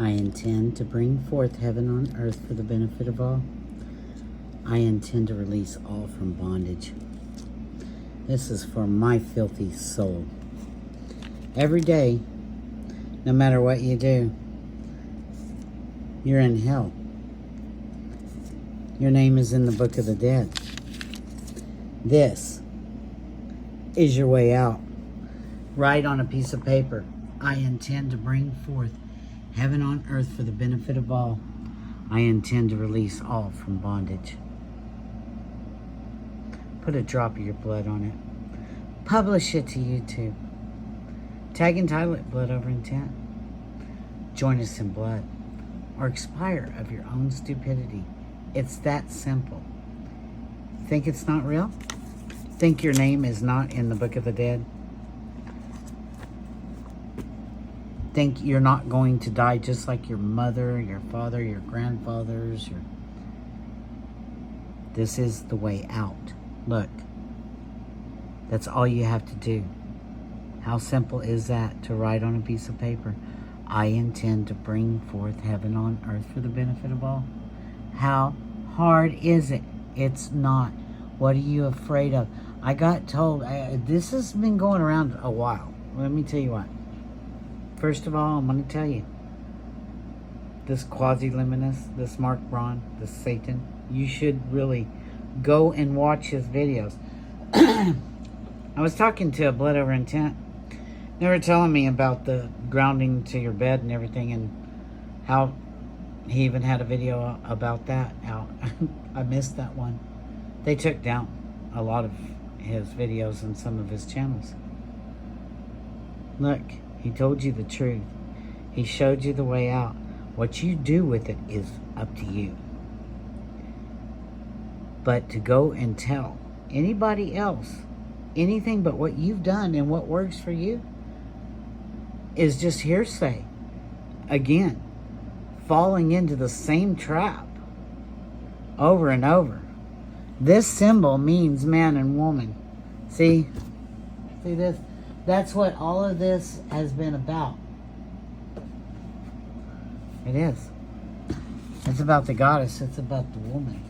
I intend to bring forth heaven on earth for the benefit of all. I intend to release all from bondage. This is for my filthy soul. Every day, no matter what you do, you're in hell. Your name is in the book of the dead. This is your way out. Write on a piece of paper, I intend to bring forth heaven on earth for the benefit of all. I intend to release all from bondage. Put a drop of your blood on it. Publish it to YouTube. Tag and title it Blood Over Intent. Join us in blood, or expire of your own stupidity. It's that simple. Think it's not real? Think your name is not in the book of the dead? Think you're not going to die just like your mother, your father, your grandfathers? This is the way out. Look, that's all you have to do. How simple is that, to write on a piece of paper, I intend to bring forth heaven on earth for the benefit of all? How hard is it? It's not. What are you afraid of? I got told, this has been going around a while. Let me tell you what. First of all, I'm going to tell you, this Quasi-Luminous, this Mark Braun, this Satan, you should really go and watch his videos. I was talking to a Blood Over Intent. They were telling me about the grounding to your bed and everything, and how he even had a video about that out. I missed that one. They took down a lot of his videos and some of his channels. Look, he told you the truth. He showed you the way out. What you do with it is up to you. But to go and tell anybody else anything but what you've done and what works for you is just hearsay. Again, falling into the same trap over and over. This symbol means man and woman. See this? That's what all of this has been about. It is. It's about the goddess. It's about the woman.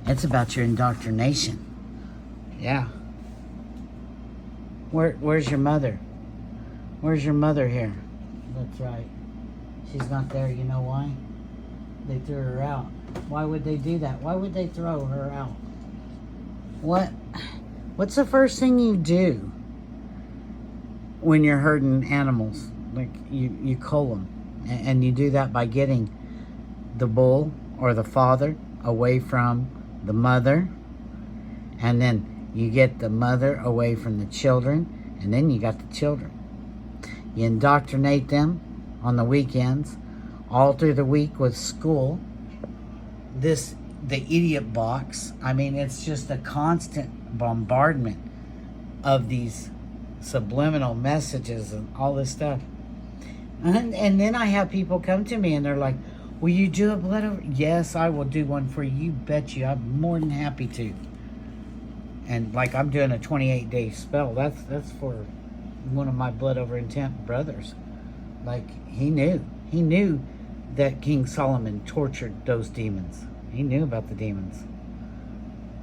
It's about your indoctrination. Yeah. Where's your mother? Where's your mother here? That's right. She's not there. You know why? They threw her out. Why would they do that? Why would they throw her out? What's the first thing you do when you're herding animals? Like you cull them. And you do that by getting the bull or the father away from the mother. And then you get the mother away from the children. And then you got the children. You indoctrinate them on the weekends. All through the week with school. The idiot box. I mean, it's just a constant bombardment of these subliminal messages and all this stuff. And then I have people come to me and they're like, will you do a blood over? Yes, I will do one for you. You bet you. I'm more than happy to. And like, I'm doing a 28-day spell. That's for one of my Blood Over Intent brothers. Like, he knew that King Solomon tortured those demons. He knew about the demons.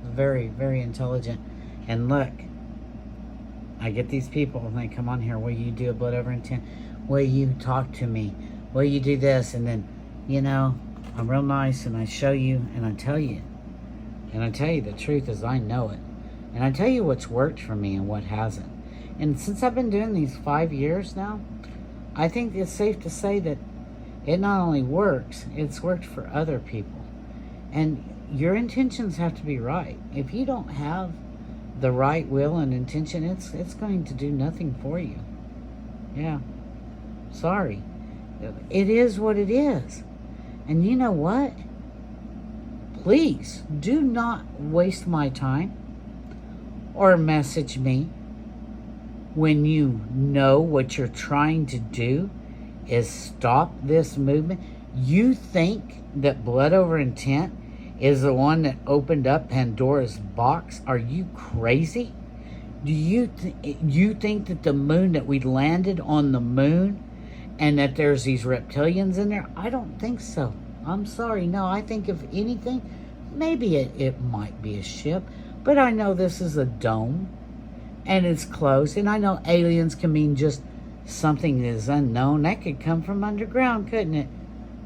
Very, very intelligent. And look, I get these people and they come on here, will you do a Blood Over Intent? Will you talk to me? Will you do this? And then, you know, I'm real nice and I show you and I tell you. And I tell you the truth as I know it. And I tell you what's worked for me and what hasn't. And since I've been doing these 5 years now, I think it's safe to say that it not only works, it's worked for other people. And your intentions have to be right. If you don't have the right will and intention, it's going to do nothing for you. Yeah. Sorry. It is what it is. And you know what? Please do not waste my time or message me when you know what you're trying to do is stop this movement. You think that Blood Over Intent is the one that opened up Pandora's box? Are you crazy? Do you think that the moon, that we landed on the moon and that there's these reptilians in there? I don't think so. I'm sorry. No, I think if anything, maybe it might be a ship, but I know this is a dome and it's closed, and I know aliens can mean just something that is unknown. That could come from underground, couldn't it?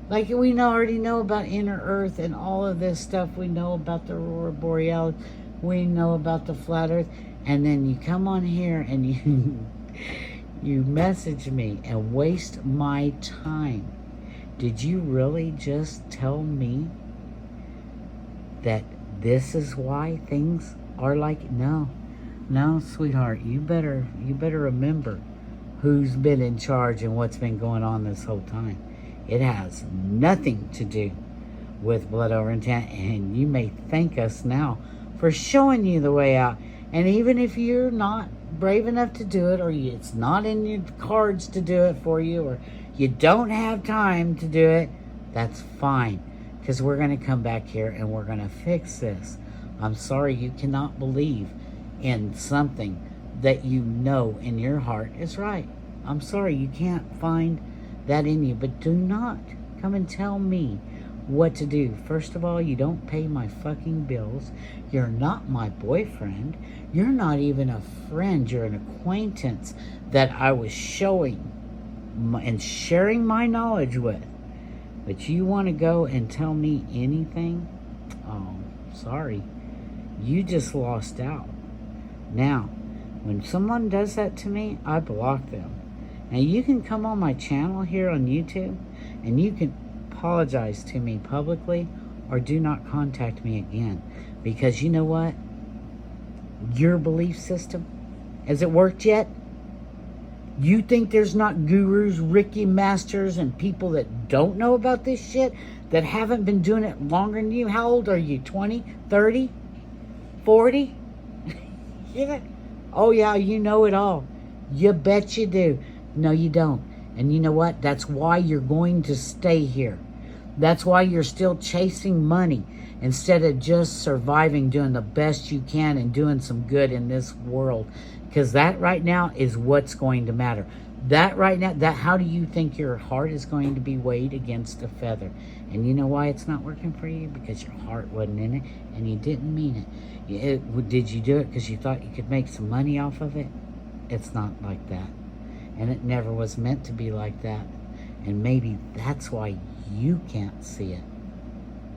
Like we already know about inner Earth and all of this stuff. We know about the Aurora Borealis. We know about the flat Earth. And then you come on here and you message me and waste my time. Did you really just tell me that this is why things are like? No, sweetheart, you better remember who's been in charge and what's been going on this whole time. It has nothing to do with Blood Over Intent, and you may thank us now for showing you the way out. And even if you're not brave enough to do it, or it's not in your cards to do it for you, or you don't have time to do it, that's fine. Because we're going to come back here and we're going to fix this. I'm sorry you cannot believe in something that you know in your heart is right. I'm sorry you can't find that in you. But do not come and tell me what to do. First of all, you don't pay my fucking bills. You're not my boyfriend. You're not even a friend. You're an acquaintance that I was showing and sharing my knowledge with. But you want to go and tell me anything? Oh, sorry. You just lost out. Now, when someone does that to me, I block them. Now, you can come on my channel here on YouTube and you can apologize to me publicly, or do not contact me again. Because you know what? Your belief system, has it worked yet? You think there's not gurus, Ricky Masters, and people that don't know about this shit, that haven't been doing it longer than you? How old are you? 20? 30? 40? Yeah. Oh yeah, you know it all. You bet you do. No, you don't. And you know what? That's why you're going to stay here. That's why you're still chasing money instead of just surviving, doing the best you can and doing some good in this world. Because that right now is what's going to matter. That right now, how do you think your heart is going to be weighed against a feather? And you know why it's not working for you? Because your heart wasn't in it and you didn't mean it. Did you do it because you thought you could make some money off of it? It's not like that. And it never was meant to be like that. And maybe that's why you can't see it.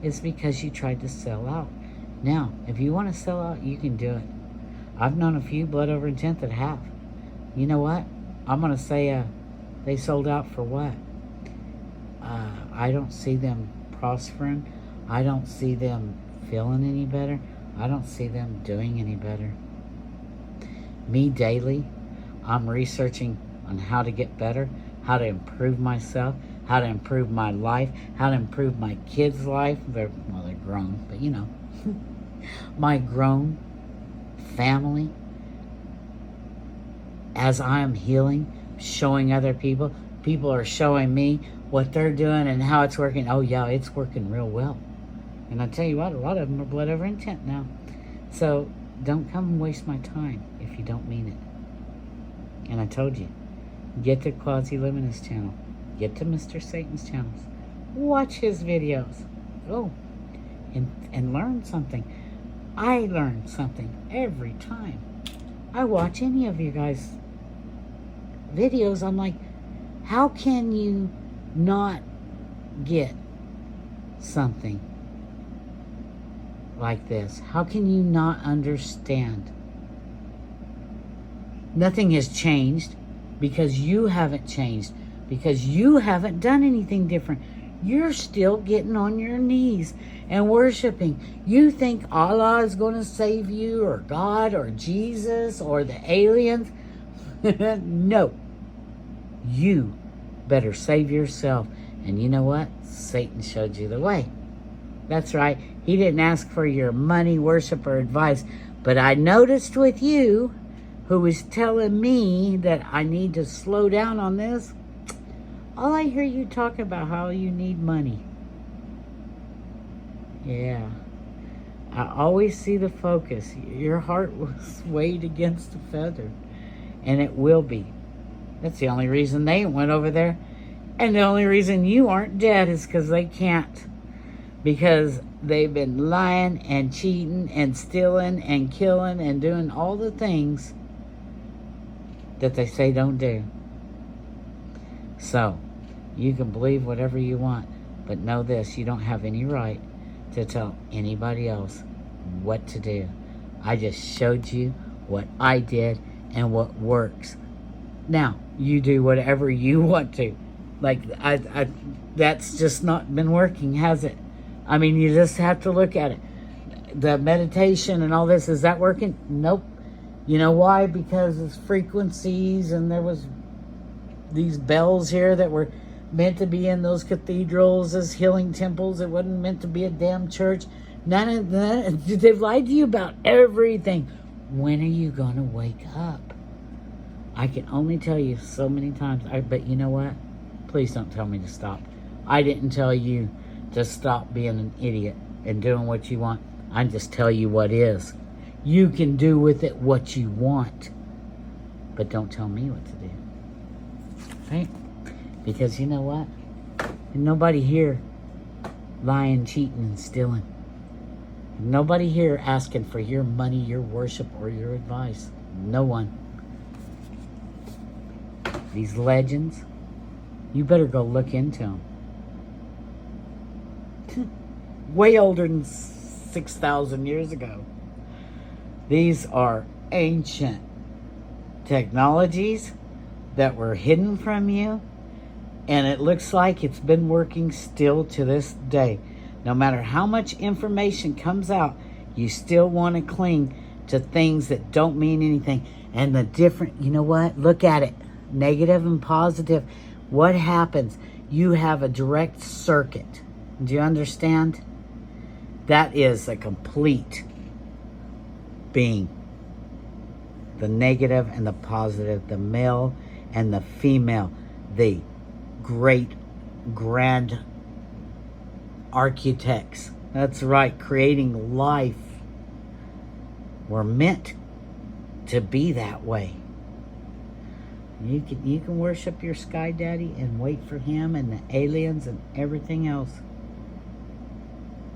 It's because you tried to sell out. Now, if you want to sell out, you can do it. I've known a few Blood Over Intent that have. You know what? I'm going to say they sold out for what? I don't see them prospering. I don't see them feeling any better. I don't see them doing any better. Me daily, I'm researching on how to get better, how to improve myself, how to improve my life, how to improve my kids' life. They're grown, but you know. My grown family. As I am healing, showing other people, people are showing me what they're doing and how it's working. Oh yeah, it's working real well. And I tell you what, a lot of them are Blood Over Intent now. So don't come and waste my time if you don't mean it. And I told you, get to Quasi-Luminous channel. Get to Mr. Satan's channels. Watch his videos. Go and learn something. I learn something every time I watch any of you guys' videos. I'm like, how can you not get something like this? How can you not understand? Nothing has changed because you haven't changed, because you haven't done anything different. You're still getting on your knees and worshiping. You think Allah is going to save you, or God, or Jesus, or the aliens. No. You better save yourself. And you know what? Satan showed you the way. That's right. He didn't ask for your money, worship, or advice. But I noticed with you, who was telling me that I need to slow down on this, all I hear you talk about how you need money. Yeah. I always see the focus. Your heart was weighed against a feather, and it will be. That's the only reason they went over there. And the only reason you aren't dead is because they can't. Because they've been lying and cheating and stealing and killing and doing all the things that they say don't do. So, you can believe whatever you want, but know this, you don't have any right to tell anybody else what to do. I just showed you what I did and what works. Now, you do whatever you want to. Like, that's just not been working, has it? I mean, you just have to look at it. The meditation and all this, is that working? Nope. You know why? Because it's frequencies, and there was these bells here that were meant to be in those cathedrals as healing temples. It wasn't meant to be a damn church. None of that. They've lied to you about everything. When are you going to wake up? I can only tell you so many times. But you know what? Please don't tell me to stop. I didn't tell you to stop being an idiot and doing what you want. I just tell you what is. You can do with it what you want. But don't tell me what to do. Right? Because you know what? Nobody here lying, cheating, and stealing. Nobody here asking for your money, your worship, or your advice. No one. These legends, you better go look into them. Way older than 6,000 years ago. These are ancient technologies that were hidden from you, and it looks like it's been working still to this day. No matter how much information comes out, you still want to cling to things that don't mean anything. And the different, you know what? Look at it. Negative and positive. What happens? You have a direct circuit. Do you understand? That is a complete being. The negative and the positive, the male and the female, the great grand architects. That's right, creating life. We're meant to be that way. You can worship your sky daddy and wait for him and the aliens and everything else.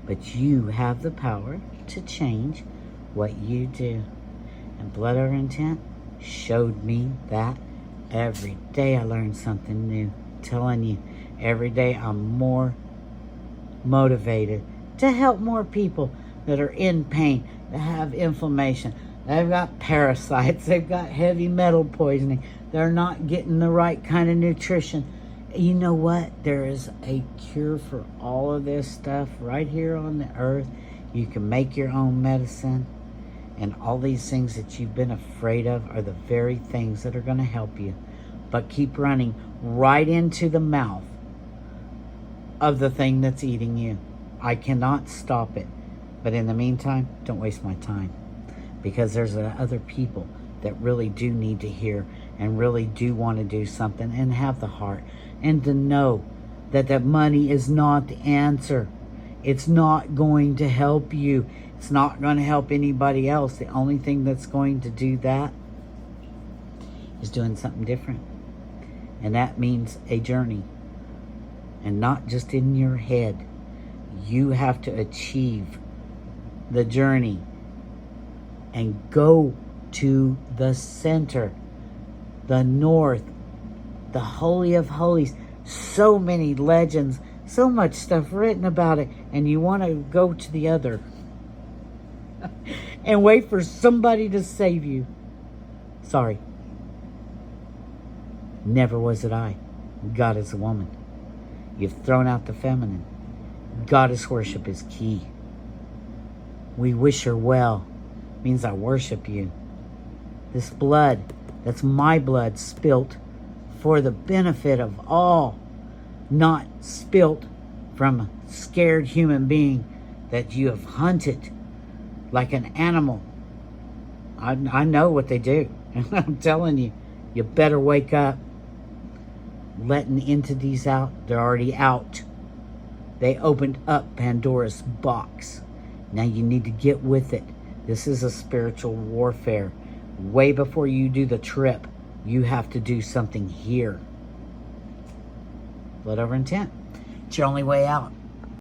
But you have the power to change what you do. And Blood Over Intent showed me that every day I learned something new. I'm telling you, every day I'm more motivated to help more people that are in pain, that have inflammation. They've got parasites. They've got heavy metal poisoning. They're not getting the right kind of nutrition. You know what? There is a cure for all of this stuff right here on the earth. You can make your own medicine. And all these things that you've been afraid of are the very things that are going to help you. But keep running right into the mouth of the thing that's eating you. I cannot stop it. But in the meantime, don't waste my time. Because there's other people that really do need to hear and really do want to do something and have the heart. And to know that that money is not the answer. It's not going to help you. It's not going to help anybody else. The only thing that's going to do that is doing something different. And that means a journey. And not just in your head. You have to achieve the journey and go to the center, the north, the Holy of Holies. So many legends, so much stuff written about it, and you want to go to the other and wait for somebody to save you. Sorry. Never was it I. God is a woman. You've thrown out the feminine. Goddess worship is key. We wish her well. Means I worship you. This blood, that's my blood, spilt for the benefit of all, not spilt from a scared human being that you have hunted like an animal. I know what they do. And I'm telling you, you better wake up. Letting entities out, they're already out. They opened up Pandora's box. Now you need to get with it. This is a spiritual warfare. Way before you do the trip, you have to do something here. Blood over intent. It's your only way out.